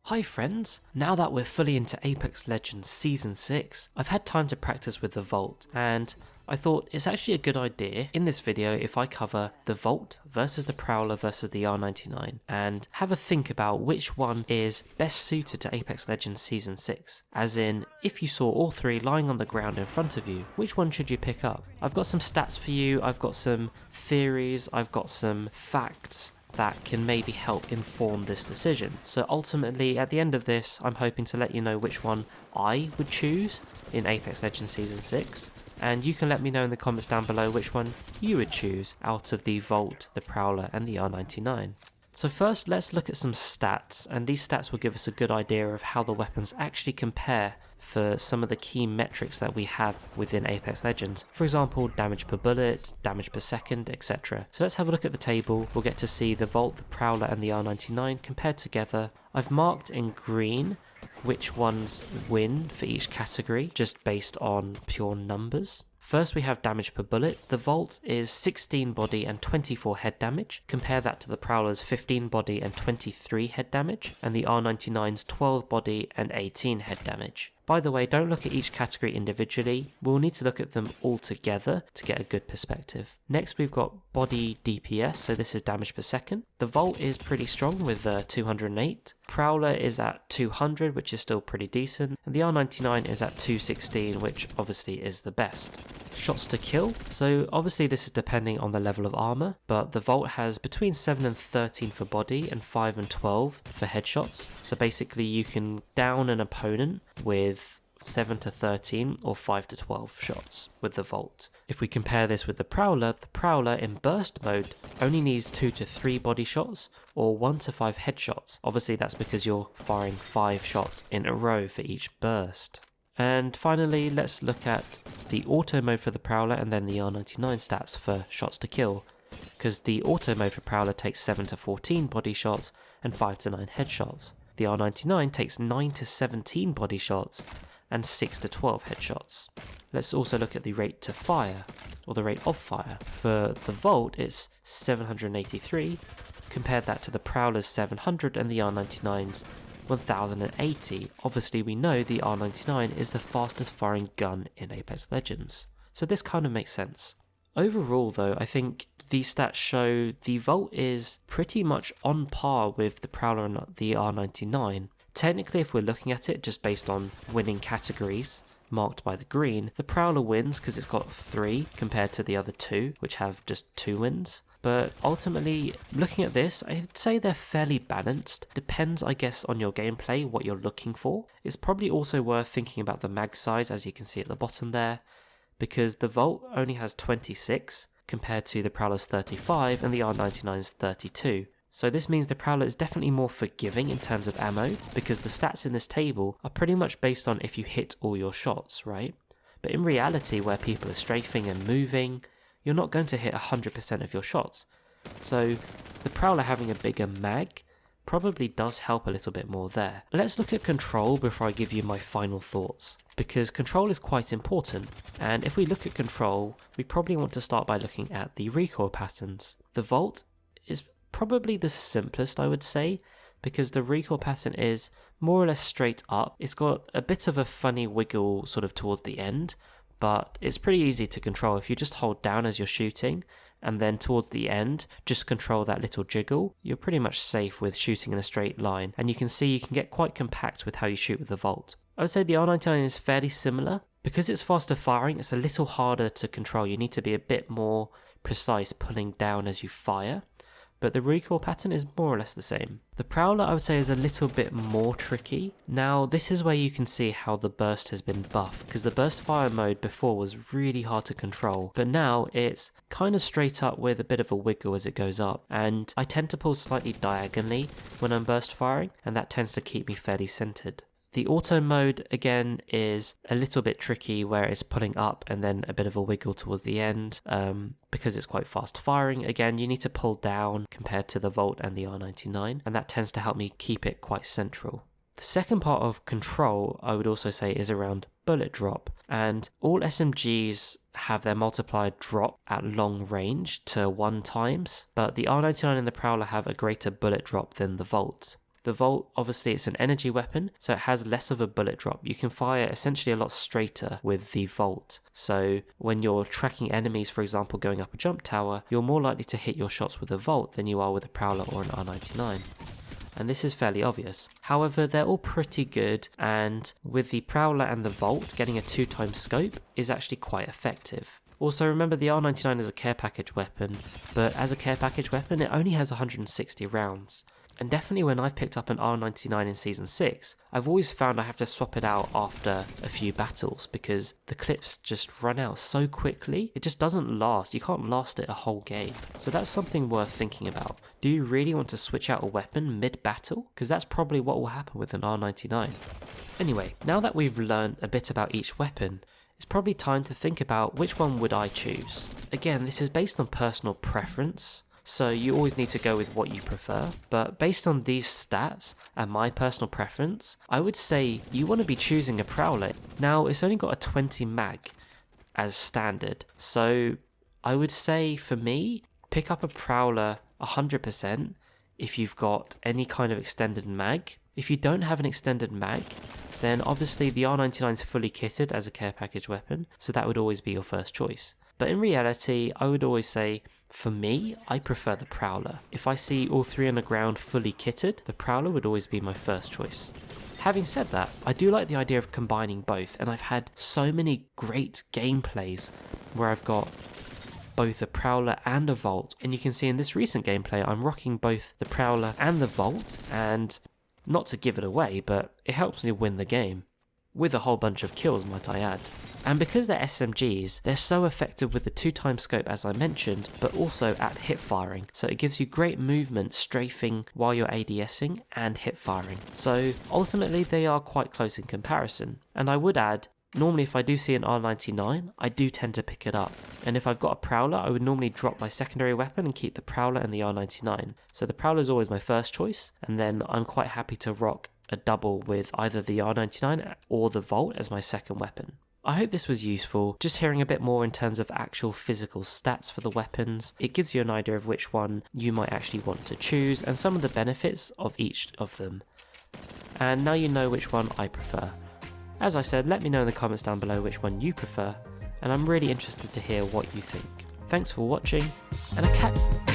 Hi friends! Now that we're fully into Apex Legends Season 6, I've had time to practice with the Vault, and I thought it's actually a good idea in this video if I cover the Vault versus the Prowler versus the R-99, and have a think about which one is best suited to Apex Legends Season 6. As in, if you saw all three lying on the ground in front of you, which one should you pick up? I've got some stats for you, I've got some theories, I've got some facts that can maybe help inform this decision. So ultimately, at the end of this, I'm hoping to let you know which one I would choose in Apex Legends Season 6, and you can let me know in the comments down below which one you would choose out of the Vault, the Prowler and the R-99. So first, let's look at some stats, and these stats will give us a good idea of how the weapons actually compare for some of the key metrics that we have within Apex Legends. For example, damage per bullet, damage per second, etc. So let's have a look at the table. We'll get to see the Vault, the Prowler and the R-99 compared together. I've marked in green which ones win for each category, just based on pure numbers. First we have damage per bullet. The Vault is 16 body and 24 head damage. Compare that to the Prowler's 15 body and 23 head damage, and the R-99's 12 body and 18 head damage. By the way, don't look at each category individually, we'll need to look at them all together to get a good perspective. Next we've got body DPS, so this is damage per second. The Vault is pretty strong with 208. Prowler is at 200, which is still pretty decent, and the R-99 is at 216, which obviously is the best. Shots to kill, so obviously this is depending on the level of armor, but the Vault has between 7 and 13 for body and 5 and 12 for headshots, so basically you can down an opponent with 7 to 13 or 5 to 12 shots with the Vault. If we compare this with the Prowler in burst mode only needs 2 to 3 body shots or 1 to 5 headshots. Obviously that's because you're firing 5 shots in a row for each burst. And finally, let's look at the auto mode for the Prowler and then the R-99 stats for shots to kill, because the auto mode for Prowler takes 7 to 14 body shots and 5 to 9 headshots. The R-99 takes 9 to 17 body shots and 6 to 12 headshots. Let's also look at the rate to fire, or the rate of fire. For the Vault, it's 783, compare that to the Prowler's 700 and the R-99's 1080. Obviously we know the R-99 is the fastest firing gun in Apex Legends, so this kind of makes sense. Overall though, I think these stats show the Vault is pretty much on par with the Prowler and the R-99. Technically, if we're looking at it just based on winning categories, marked by the green, the Prowler wins because it's got 3 compared to the other 2, which have just 2 wins. But ultimately, looking at this, I'd say they're fairly balanced. Depends, I guess, on your gameplay, what you're looking for. It's probably also worth thinking about the mag size, as you can see at the bottom there, because the Vault only has 26 compared to the Prowler's 35 and the R-99's 32. So this means the Prowler is definitely more forgiving in terms of ammo, because the stats in this table are pretty much based on if you hit all your shots, right? But in reality, where people are strafing and moving, you're not going to hit 100% of your shots. So the Prowler having a bigger mag probably does help a little bit more there. Let's look at control before I give you my final thoughts, because control is quite important, and if we look at control, we probably want to start by looking at the recoil patterns. The Vault is probably the simplest, I would say, because the recoil pattern is more or less straight up. It's got a bit of a funny wiggle sort of towards the end, but it's pretty easy to control. If you just hold down as you're shooting, and then towards the end, just control that little jiggle, you're pretty much safe with shooting in a straight line, and you can see you can get quite compact with how you shoot with the Vault. I would say the R-99 is fairly similar. Because it's faster firing, it's a little harder to control. You need to be a bit more precise pulling down as you fire, but the recoil pattern is more or less the same. The Prowler, I would say, is a little bit more tricky. Now, this is where you can see how the burst has been buffed, because the burst fire mode before was really hard to control, but now it's kind of straight up with a bit of a wiggle as it goes up, and I tend to pull slightly diagonally when I'm burst firing, and that tends to keep me fairly centered. The auto mode, again, is a little bit tricky where it's pulling up and then a bit of a wiggle towards the end. Because it's quite fast firing, again, you need to pull down compared to the Vault and the R-99, and that tends to help me keep it quite central. The second part of control, I would also say, is around bullet drop, and all SMGs have their multiplier drop at long range to 1 times, but the R-99 and the Prowler have a greater bullet drop than the Vault. The Volt, obviously it's an energy weapon, so it has less of a bullet drop. You can fire essentially a lot straighter with the Volt. So when you're tracking enemies, for example, going up a jump tower, you're more likely to hit your shots with a Volt than you are with a Prowler or an R-99. And this is fairly obvious. However, they're all pretty good, and with the Prowler and the Volt, getting a 2x scope is actually quite effective. Also, remember the R-99 is a care package weapon, but as a care package weapon, it only has 160 rounds. And definitely when I've picked up an R-99 in Season 6, I've always found I have to swap it out after a few battles because the clips just run out so quickly. It just doesn't last. You can't last it a whole game. So that's something worth thinking about. Do you really want to switch out a weapon mid-battle? Because that's probably what will happen with an R-99. Anyway, now that we've learned a bit about each weapon, it's probably time to think about which one would I choose. Again, this is based on personal preference, so you always need to go with what you prefer, but based on these stats and my personal preference, I would say you want to be choosing a Prowler. Now, it's only got a 20 mag as standard, so I would say for me, pick up a Prowler 100% if you've got any kind of extended mag. If you don't have an extended mag, then obviously the R-99 is fully kitted as a care package weapon, so that would always be your first choice. But in reality, I would always say, for me, I prefer the Prowler. If I see all three on the ground fully kitted, the Prowler would always be my first choice. Having said that, I do like the idea of combining both, and I've had so many great gameplays where I've got both a Prowler and a Volt, and you can see in this recent gameplay I'm rocking both the Prowler and the Volt, and not to give it away, but it helps me win the game. With a whole bunch of kills, might I add. And because they're SMGs, they're so effective with the 2x scope as I mentioned, but also at hip firing. So it gives you great movement strafing while you're ADSing and hip firing. So ultimately they are quite close in comparison. And I would add, normally if I do see an R-99, I do tend to pick it up. And if I've got a Prowler, I would normally drop my secondary weapon and keep the Prowler and the R-99. So the Prowler is always my first choice, and then I'm quite happy to rock a double with either the R-99 or the Volt as my second weapon. I hope this was useful, just hearing a bit more in terms of actual physical stats for the weapons. It gives you an idea of which one you might actually want to choose and some of the benefits of each of them. And now you know which one I prefer. As I said, let me know in the comments down below which one you prefer, and I'm really interested to hear what you think. Thanks for watching, and a cat.